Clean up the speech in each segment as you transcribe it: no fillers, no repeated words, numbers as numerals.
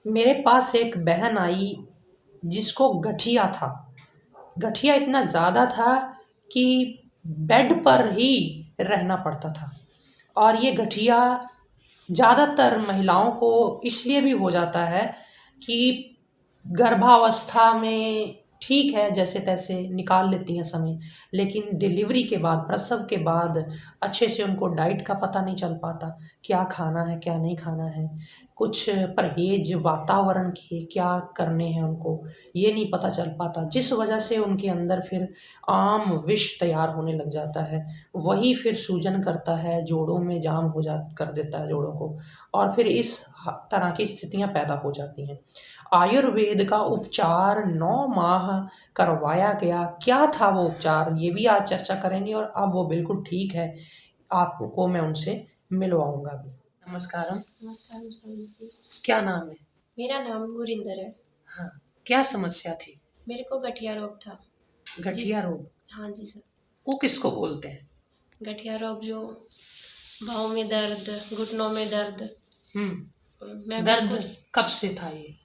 मेरे पास एक बहन आई जिसको गठिया था। गठिया इतना ज़्यादा था कि बेड पर ही रहना पड़ता था। और ये गठिया ज़्यादातर महिलाओं को इसलिए भी हो जाता है कि गर्भावस्था में ठीक है जैसे तैसे निकाल लेती हैं समय, लेकिन डिलीवरी के बाद, प्रसव के बाद अच्छे से उनको डाइट का पता नहीं चल पाता, क्या खाना है क्या नहीं खाना है, कुछ परहेज वातावरण के क्या करने हैं उनको, ये नहीं पता चल पाता, जिस वजह से उनके अंदर फिर आम विष तैयार होने लग जाता है। वही फिर सूजन करता है, जोड़ों में जाम हो जा कर देता है जोड़ों को, और फिर इस तरह की स्थितियां पैदा हो जाती हैं। आयुर्वेद का उपचार 9 माह करवाया गया। क्या था वो उपचार, ये भी आज चर्चा करेंगे, और अब वो बिल्कुल ठीक है। आपको मैं उनसे मिलवाऊंगा भी। नमस्कारम। नमस्कार मुस्कान जी। क्या नाम है? मेरा नाम गुरिंदर है। हाँ, क्या समस्या थी? मेरे को गठिया रोग था। गठिया रोग? हाँ जी सर। वो किसको बोलते हैं? गठिया रोग जो भाव में दर्द, घुटनों में दर्द। मैं दर्द बिल्कुल कब से था ये?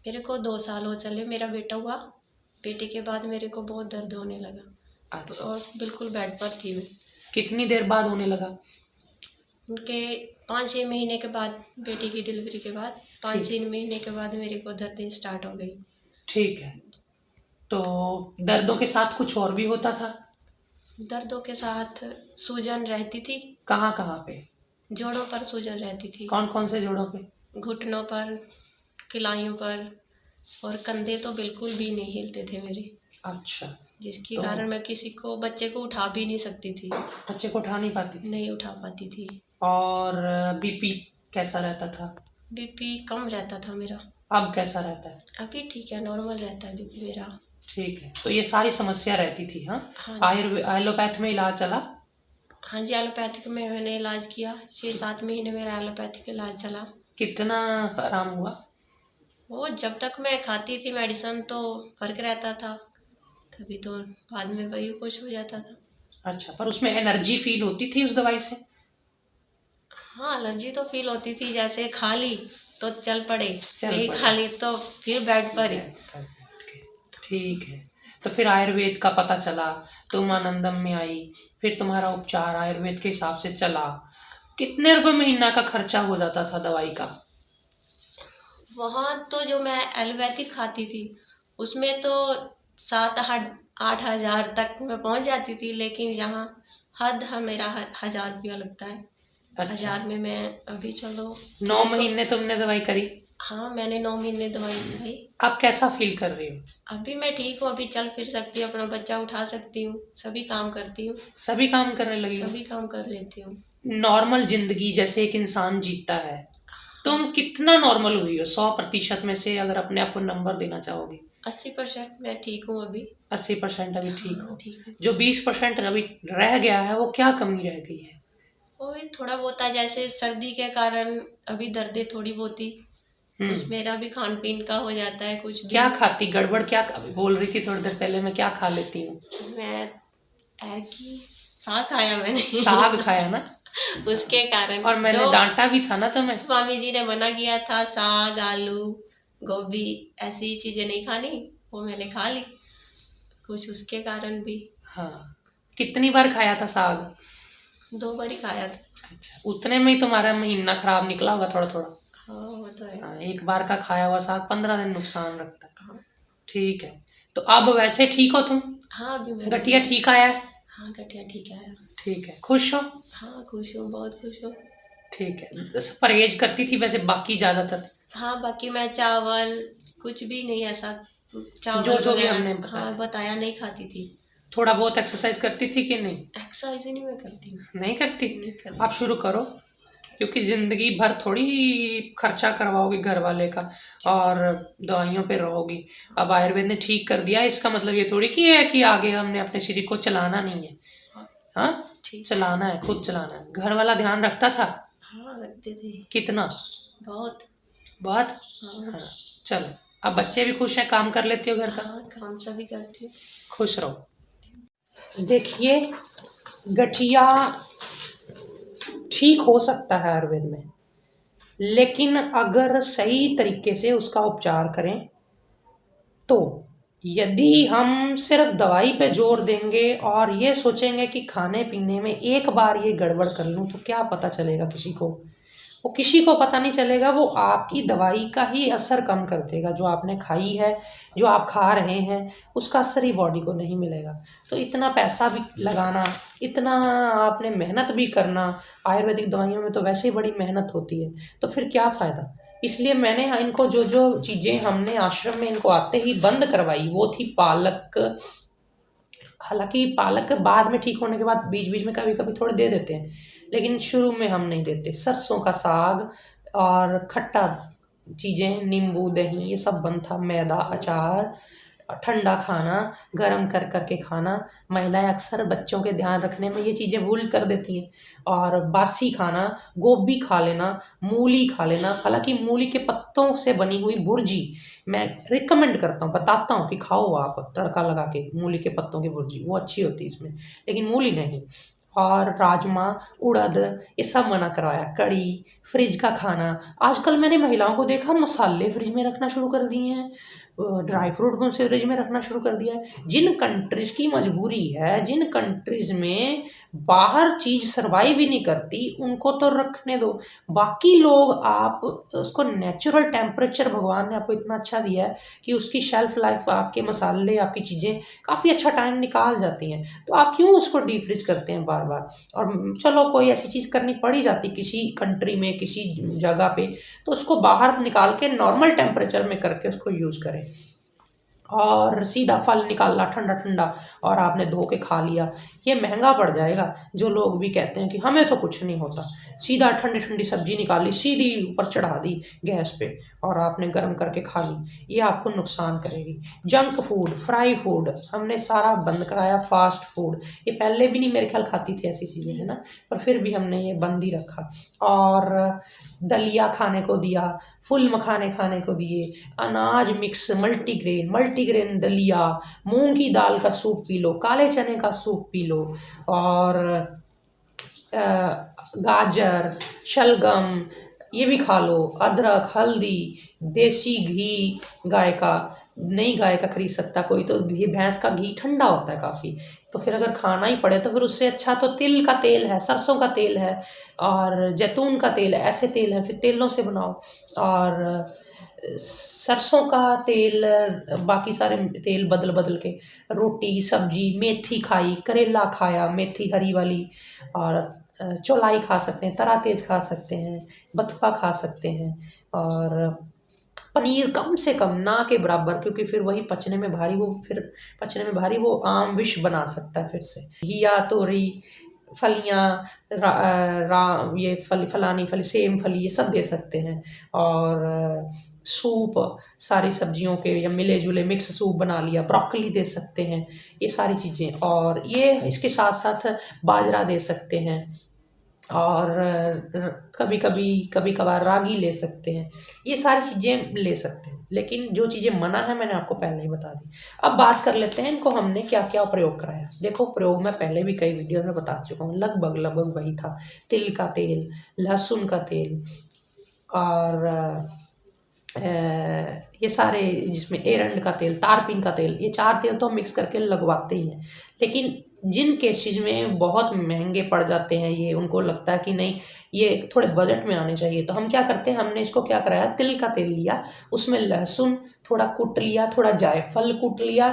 मेरे को 2 साल हो चले। मेरा बेटा हुआ, बेटे के बाद मेरे को बहुत दर्द होने लगा। अच्छा, और बिल्कुल बेड पर थी मैं। कितनी देर बाद होने लगा? उनके 5-6 महीने के बाद, बेटी की डिलीवरी के बाद 5-6 महीने के बाद मेरे को दर्द स्टार्ट हो गई। ठीक है, तो दर्दों के साथ कुछ और भी होता था? दर्दों के साथ सूजन रहती थी। कहाँ कहाँ पे? जोड़ों पर सूजन रहती थी। कौन कौन से जोड़ों पे? घुटनों पर, कलाइयों पर, और कंधे तो बिल्कुल भी नहीं हिलते थे मेरे, अच्छा, जिसके तो कारण मैं किसी को, बच्चे को उठा भी नहीं सकती थी। बच्चे को उठा नहीं पाती थी? नहीं उठा पाती थी। और बीपी कैसा रहता था? बीपी कम रहता था मेरा। अब कैसा रहता है? अभी ठीक है, नॉर्मल रहता है बीपी मेरा। ठीक है, तो ये सारी समस्या रहती थी। हाँ, हाँ एलोपैथ में इलाज चला? हाँ जी, एलोपैथिक में मैंने इलाज किया। 6-7 महीने मेरा एलोपैथिक इलाज चला। कितना आराम हुआ? वो जब तक मैं खाती थी मेडिसिन तो फर्क रहता था, तभी तो बाद में वही कुछ हो जाता था। अच्छा, पर उसमें एनर्जी फील होती थी उस दवाई से? हाँ, एलर्जी तो फील होती थी, जैसे खा ली तो चल पड़े, चल नहीं पड़े। खा ली तो फिर बेड पर ही। ठीक है, तो फिर आयुर्वेद का पता चला, तुम आनंदम में आई, फिर तुम्हारा उपचार आयुर्वेद के हिसाब से चला। कितने रुपए महीना का खर्चा हो जाता था दवाई का? वहाँ तो जो मैं एलोपैथिक खाती थी उसमें तो 7-8 हज़ार तक मैं पहुँच जाती थी, लेकिन यहाँ हद है मेरा 1,000 रुपया लगता है। अच्छा, 1,000 में मैं अभी चलो 9 महीने तुमने दवाई करी? हाँ, मैंने 9 महीने दवाई खाई। अब कैसा फील कर रही हो? अभी मैं ठीक हूँ, अभी चल फिर सकती हूँ, अपना बच्चा उठा सकती हूँ, सभी काम करती हूँ। सभी काम करने लगी हो? सभी काम कर लेती हूँ। नॉर्मल जिंदगी जैसे एक इंसान जीता है, तुम कितना नॉर्मल हुई हो 100% में से, अगर अपने आप को नंबर देना चाहोगी? 80% मैं ठीक हूँ अभी। 80% अभी ठीक हाँ हो? ठीक है। जो 20% अभी रह गया है वो क्या कमी रह गई है? वही थोड़ा बहुत था, जैसे सर्दी के कारण अभी दर्दें थोड़ी बहुत थी। कुछ मेरा भी खान पीन का हो जाता है, कुछ भी। क्या खाती गड़बड़, क्या बोल रही थी थोड़ी देर पहले, मैं क्या खा लेती हूँ? मैं की साग खाया मैंने। साग खाया ना? उसके कारण, और मैंने जो डांटा भी था ना तुम्हें। स्वामी जी ने मना किया था, साग, आलू, गोभी, ऐसी चीजें नहीं खानी, वो मैंने खा ली, कुछ उसके कारण भी। हाँ, कितनी बार खाया था साग? 2 बार ही खाया था। अच्छा, उतने में ही तुम्हारा महीना खराब निकला होगा थोड़ा थोड़ा। हाँ वो तो है। हाँ, एक बार का खाया हुआ साग 15 दिन नुकसान रखता है। हाँ, ठीक है, तो अब वैसे ठीक हो तुम? हाँ अभी मैं गठिया ठीक आया है? हाँ गठिया ठीक है। ठीक है, खुश हो? हाँ खुश हूँ, बहुत खुश हूँ। ठीक है, परहेज करती थी वैसे बाकी ज्यादातर? हाँ बाकी मैं चावल, कुछ भी नहीं ऐसा, चावल जो भी वगैरह हमने बताया। हाँ बताया, नहीं खाती थी। थोड़ा बहुत एक्सरसाइज करती थी कि नहीं? एक्सरसाइज नहीं मैं करती हूँ। नहीं करती? नहीं करती। आप शुरू करो, क्योंकि जिंदगी भर थोड़ी खर्चा करवाओगी घर वाले का और दवाइयों पे रहोगी। अब आयुर्वेद ने ठीक कर दिया, इसका मतलब ये थोड़ी कि है कि आगे हमने अपने शरीर को चलाना नहीं है। हाँ, चलाना है, खुद चलाना है। घर वाला ध्यान रखता था? हाँ रखते थे। कितना? बहुत। बहुत। हाँ, चलो, अब बच्चे भी खुश हैं, काम कर लेती हो घर का? हाँ काम सभी करती हूँ। खुश रहो। देखिए, गठिया ठीक हो सकता है आयुर्वेद में, लेकिन अगर सही तरीके से उसका उपचार करें तो यदि हम सिर्फ दवाई पे जोर देंगे और ये सोचेंगे कि खाने पीने में एक बार ये गड़बड़ कर लूँ तो क्या पता चलेगा किसी को, वो किसी को पता नहीं चलेगा। वो आपकी दवाई का ही असर कम कर देगा, जो आपने खाई है, जो आप खा रहे हैं, उसका असर ही बॉडी को नहीं मिलेगा। तो इतना पैसा भी लगाना, इतना आपने मेहनत भी करना, आयुर्वेदिक दवाइयों में तो वैसे ही बड़ी मेहनत होती है, तो फिर क्या फ़ायदा। इसलिए मैंने इनको जो जो चीज़ें हमने आश्रम में इनको आते ही बंद करवाई वो थी पालक। हालांकि पालक बाद में ठीक होने के बाद बीच बीच में कभी कभी थोड़े दे देते हैं, लेकिन शुरू में हम नहीं देते। सरसों का साग और खट्टा चीज़ें, नींबू दही, ये सब बंद था। मैदा, अचार, ठंडा खाना, गरम कर करके खाना। महिलाएं अक्सर बच्चों के ध्यान रखने में ये चीज़ें भूल कर देती हैं। और बासी खाना, गोभी खा लेना, मूली खा लेना। हालांकि मूली के पत्तों से बनी हुई भुर्जी मैं रिकमेंड करता हूँ, बताता हूँ कि खाओ आप तड़का लगा के मूली के पत्तों की भुर्जी, वो अच्छी होती है इसमें, लेकिन मूली नहीं। और राजमा, उड़द, ये सब मना करवाया। कड़ी, फ्रिज का खाना। आजकल मैंने महिलाओं को देखा मसाले फ्रिज में रखना शुरू कर दिए हैं, ड्राई फ्रूट को फ्रिज में रखना शुरू कर दिया है। जिन कंट्रीज की मजबूरी है, जिन कंट्रीज में बाहर चीज सर्वाइव ही नहीं करती, उनको तो रखने दो। बाकी लोग आप उसको नेचुरल टेम्परेचर भगवान ने आपको इतना अच्छा दिया है कि उसकी शेल्फ लाइफ, आपके मसाले, आपकी चीज़ें काफ़ी अच्छा टाइम निकाल जाती हैं, तो आप क्यों उसको डीप फ्रिज करते हैं बार बार। और चलो कोई ऐसी चीज़ करनी पड़ ही जाती किसी कंट्री में, किसी जगह पे, तो उसको बाहर निकाल के नॉर्मल टेम्परेचर में करके उसको यूज़ करें। और सीधा फल निकाला ठंडा ठंडा और आपने धो के खा लिया, ये महंगा पड़ जाएगा। जो लोग भी कहते हैं कि हमें तो कुछ नहीं होता, सीधा ठंडी ठंडी सब्जी निकाली, सीधी ऊपर चढ़ा दी गैस पे और आपने गर्म करके खा ली, ये आपको नुकसान करेगी। जंक फूड, फ्राई फूड हमने सारा बंद कराया। फास्ट फूड, ये पहले भी नहीं मेरे ख्याल खाती थी ऐसी चीज़ें, है ना, पर फिर भी हमने ये बंद ही रखा। और दलिया खाने को दिया, फुल मखाने खाने को दिए, अनाज मिक्स, मल्टीग्रेन दलिया, मूंग की दाल का सूप पी लो, काले चने का सूप पी लो। और गाजर, शलगम, ये भी खा लो। अदरक, हल्दी, देसी घी गाय का, नहीं गाय का खरीद सकता कोई तो घी, भैंस का घी ठंडा होता है काफ़ी, तो फिर अगर खाना ही पड़े तो फिर उससे अच्छा तो तिल का तेल है, सरसों का तेल है और जैतून का तेल है, ऐसे तेल है, फिर तेलों से बनाओ। और सरसों का तेल, बाकी सारे तेल बदल बदल के, रोटी, सब्जी, मेथी खाई, करेला खाया, मेथी हरी वाली, और चौलाई खा सकते हैं, तरा तेज खा सकते हैं, बथुआ खा सकते हैं। और पनीर कम से कम, ना के बराबर, क्योंकि फिर वही पचने में भारी, वो फिर पचने में भारी, वो आम विष बना सकता है फिर से। घिया, तोरी, फलियाँ, ये फलानी फली, सेम फली, ये सब दे सकते हैं। और सूप, सारी सब्जियों के या मिले जुले मिक्स सूप बना लिया, ब्रोकली दे सकते हैं, ये सारी चीज़ें। और ये इसके साथ साथ बाजरा दे सकते हैं, और कभी कभी कभी कभार रागी ले सकते हैं, ये सारी चीज़ें ले सकते हैं। लेकिन जो चीज़ें मना है मैंने आपको पहले ही बता दी। अब बात कर लेते हैं इनको हमने क्या क्या प्रयोग कराया। देखो, प्रयोग मैं पहले भी कई वीडियो में बता चुका हूँ, लगभग लगभग वही था। तिल का तेल, लहसुन का तेल, और ये सारे, जिसमें एरंड का तेल, तारपीन का तेल, ये 4 तेल तो हम मिक्स करके लगवाते ही हैं। लेकिन जिन केसेस में बहुत महंगे पड़ जाते हैं ये, उनको लगता है कि नहीं ये थोड़े बजट में आने चाहिए, तो हम क्या करते हैं, हमने इसको क्या कराया, तिल का तेल लिया, उसमें लहसुन थोड़ा कूट लिया, थोड़ा जायफल कूट लिया,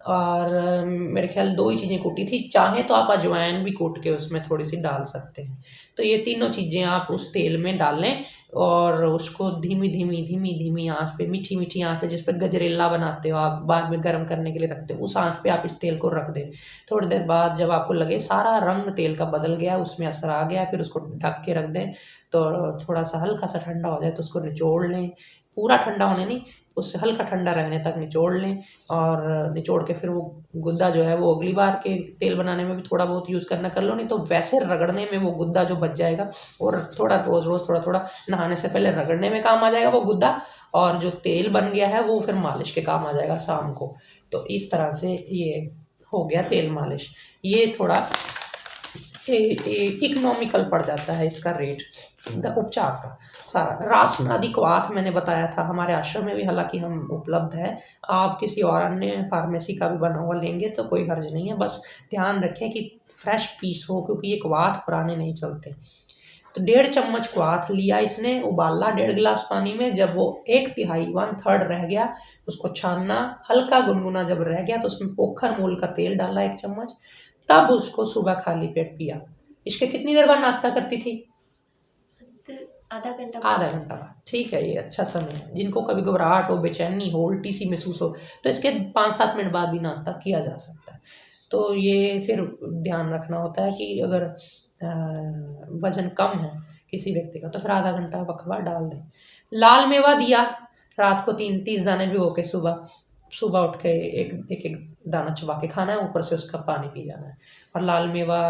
और मेरे ख्याल 2 ही चीज़ें कूटी थी। चाहे तो आप अजवाइन भी कूट के उसमें थोड़ी सी डाल सकते हैं। तो ये तीनों चीज़ें आप उस तेल में डाल लें और उसको धीमी धीमी धीमी धीमी आंच पे, मीठी मीठी आंच पे, जिस पे गजरेला बनाते हो आप, बाद में गर्म करने के लिए रखते हो, उस आंच पे आप इस तेल को रख दें। थोड़ी देर बाद जब आपको लगे सारा रंग तेल का बदल गया, उसमें असर आ गया, फिर उसको ढक के रख दें। तो थोड़ा सा हल्का सा ठंडा हो जाए तो उसको निचोड़ लें, पूरा ठंडा होने नहीं, उससे हल्का ठंडा रहने तक निचोड़ लें। और निचोड़ के फिर वो गुद्दा जो है वो अगली बार के तेल बनाने में भी थोड़ा बहुत यूज़ करना कर लो, नहीं तो वैसे रगड़ने में वो गुद्दा जो बच जाएगा, और थोड़ा रोज़ रोज़ थोड़ा थोड़ा नहाने से पहले रगड़ने में काम आ जाएगा वो गुद्दा, और जो तेल बन गया है वो फिर मालिश के काम आ जाएगा शाम को। तो इस तरह से ये हो गया तेल मालिश। ये थोड़ा इकोनॉमिकल पड़ जाता है इसका रेट, उपचार का। सारा रासनादी क्वाथ मैंने बताया था, हमारे आश्रम में भी हालांकि हम उपलब्ध है। आप किसी और अन्य फार्मेसी का भी बना हुआ लेंगे तो कोई हर्ज नहीं है, बस ध्यान रखें कि फ्रेश पीस हो, क्योंकि ये क्वाथ पुराने नहीं चलते। तो 1.5 चम्मच क्वाथ लिया इसने, उबाला 1.5 गिलास पानी में। जब वो 1/3 1/3 रह गया उसको छानना, हल्का गुनगुना जब रह गया तो उसमें पोखर मूल का तेल डाला 1 चम्मच, तब उसको सुबह खाली पेट पिया। इसके कितनी देर बाद नाश्ता करती थी? आधा घंटा बाद। ठीक है, ये अच्छा समय है। जिनको कभी घबराहट हो, बेचैनी हो, उल्टी सी महसूस हो, तो इसके 5-7 मिनट बाद भी नाश्ता किया जा सकता है। तो ये फिर ध्यान रखना होता है कि अगर वजन कम है किसी व्यक्ति का तो फिर आधा घंटा वक्फा डाल दें। लाल मेवा दिया, रात को 30 दाने भिगो के सुबह उठ के एक दाना चबा के खाना है, ऊपर से उसका पानी पी जाना है। और लाल मेवा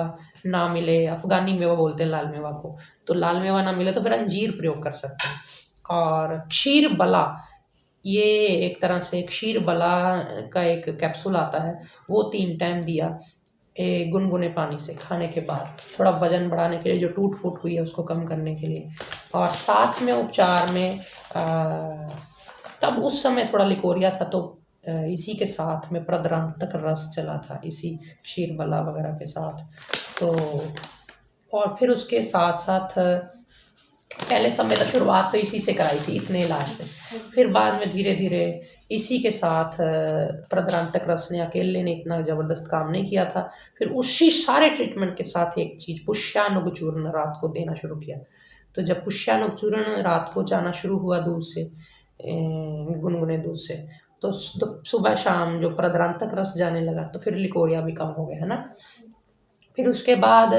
ना मिले, अफगानी मेवा बोलते हैं लाल मेवा को, तो लाल मेवा ना मिले तो फिर अंजीर प्रयोग कर सकते हैं। और क्षीर बला, ये एक तरह से क्षीर बला का एक कैप्सूल आता है, वो 3 टाइम दिया गुनगुने पानी से खाने के बाद, थोड़ा वजन बढ़ाने के लिए, जो टूट फूट हुई है उसको कम करने के लिए। और साथ में उपचार में तब उस समय थोड़ा लिकोरिया था तो इसी के साथ में प्रद्रांतक रस चला था, इसी क्षीर बला वगैरह के साथ। तो और फिर उसके साथ साथ पहले समय तक शुरुआत तो इसी से कराई थी, इतने इलाज से। फिर बाद में धीरे धीरे इसी के साथ प्रद्रांतक रस ने अकेले ने इतना ज़बरदस्त काम नहीं किया था। फिर उसी सारे ट्रीटमेंट के साथ एक चीज़ पुष्यानुग चूर्ण रात को देना शुरू किया। तो जब पुष्यानुग चूर्ण रात को जाना शुरू हुआ दूध से, गुनगुने दूध से, तो सुबह शाम जो प्रद्रांतक रस जाने लगा तो फिर लिकोरिया भी कम हो गया, है ना। फिर उसके बाद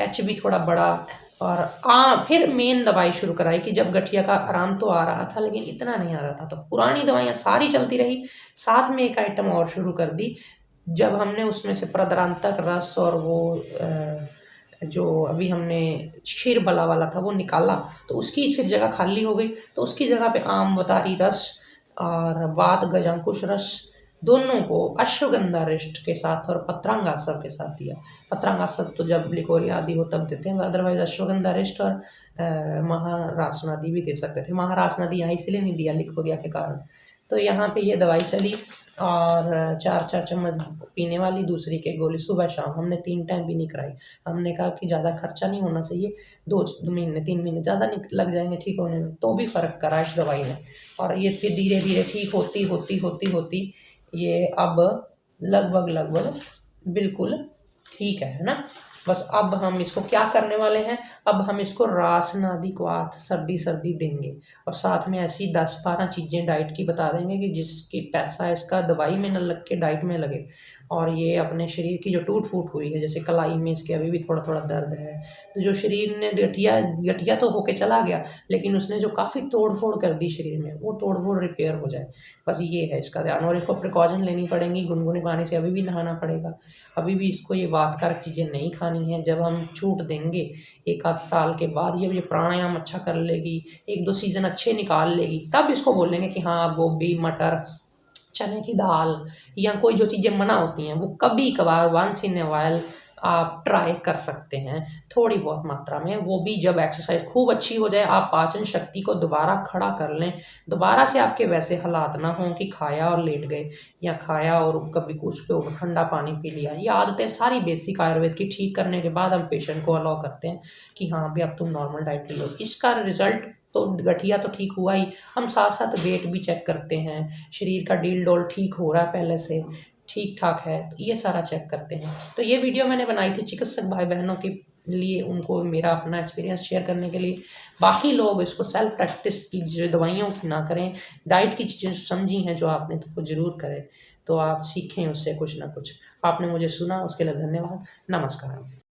HB थोड़ा बढ़ा और फिर मेन दवाई शुरू कराई कि जब गठिया का आराम तो आ रहा था लेकिन इतना नहीं आ रहा था, तो पुरानी दवाइयाँ सारी चलती रही, साथ में एक आइटम और शुरू कर दी। जब हमने उसमें से प्रद्रांतक रस और वो जो अभी हमने क्षीर बला वाला था वो निकाला, तो उसकी फिर जगह खाली हो गई, तो उसकी जगह पे आम बतारी रस और वात गजांकुश रस दोनों को अश्वगंधा रिष्ट के साथ और पत्रांगासव के साथ दिया। पत्रांगासव तो जब लिकोरिया आदि हो तब देते हैं, अदरवाइज अश्वगंधा रिष्ट और महारासनादि भी दे सकते थे। महारासनादि यहाँ इसलिए नहीं दिया लिकोरिया के कारण। तो यहाँ पे ये दवाई चली और 4-4 चम्मच पीने वाली, दूसरी के गोली सुबह शाम। हमने 3 टाइम भी नहीं कराई। हमने कहा कि ज़्यादा खर्चा नहीं होना चाहिए, 2 महीने 3 महीने ज़्यादा नहीं लग जाएंगे ठीक होने में, तो भी फ़र्क करा इस दवाई ने। और ये फिर धीरे धीरे ठीक होती ये अब लगभग बिल्कुल ठीक है ना। बस अब हम इसको क्या करने वाले हैं, अब हम इसको रासनादी क्वाथ सर्दी देंगे और साथ में ऐसी 10-12 चीज़ें डाइट की बता देंगे कि जिसकी पैसा इसका दवाई में न लग के डाइट में लगे। और ये अपने शरीर की जो टूट फूट हुई है, जैसे कलाई में इसके अभी भी थोड़ा दर्द है, तो जो शरीर ने गठिया तो होके चला गया, लेकिन उसने जो काफ़ी तोड़ फोड़ कर दी शरीर में, वो तोड़ फोड़ रिपेयर हो जाए, बस ये है इसका ध्यान। और इसको प्रिकॉशन लेनी पड़ेंगी, गुनगुने पानी से अभी भी नहाना पड़ेगा, अभी भी इसको ये वातकारक चीज़ें नहीं खानी है। जब हम छूट देंगे 1-8 साल के बाद, ये प्राणायाम अच्छा कर लेगी, 1-2 सीज़न अच्छे निकाल लेगी, तब इसको बोलेंगे कि हाँ गोभी, मटर, चने की दाल या कोई जो चीज़ें मना होती हैं वो कभी कभार वंस इन ए वाइल आप ट्राई कर सकते हैं, थोड़ी बहुत मात्रा में। वो भी जब एक्सरसाइज खूब अच्छी हो जाए, आप पाचन शक्ति को दोबारा खड़ा कर लें, दोबारा से आपके वैसे हालात ना हों कि खाया और लेट गए या खाया और कभी कुछ पे ठंडा पानी पी लिया। ये आदतें सारी बेसिक आयुर्वेद की ठीक करने के बाद हम पेशेंट को अलाउ करते हैं कि हाँ अभी अब तुम नॉर्मल डाइट ले लो। इसका रिजल्ट तो गठिया तो ठीक हुआ ही, हम साथ साथ वेट भी चेक करते हैं, शरीर का डील डोल ठीक हो रहा है, पहले से ठीक ठाक है, तो ये सारा चेक करते हैं। तो ये वीडियो मैंने बनाई थी चिकित्सक भाई बहनों के लिए, उनको मेरा अपना एक्सपीरियंस शेयर करने के लिए। बाकी लोग इसको सेल्फ प्रैक्टिस की, जो दवाइयों की ना करें, डाइट की चीज़ें समझी हैं जो आपने तो वो ज़रूर करें, तो आप सीखें उससे कुछ ना कुछ। आपने मुझे सुना उसके लिए धन्यवाद। नमस्कार।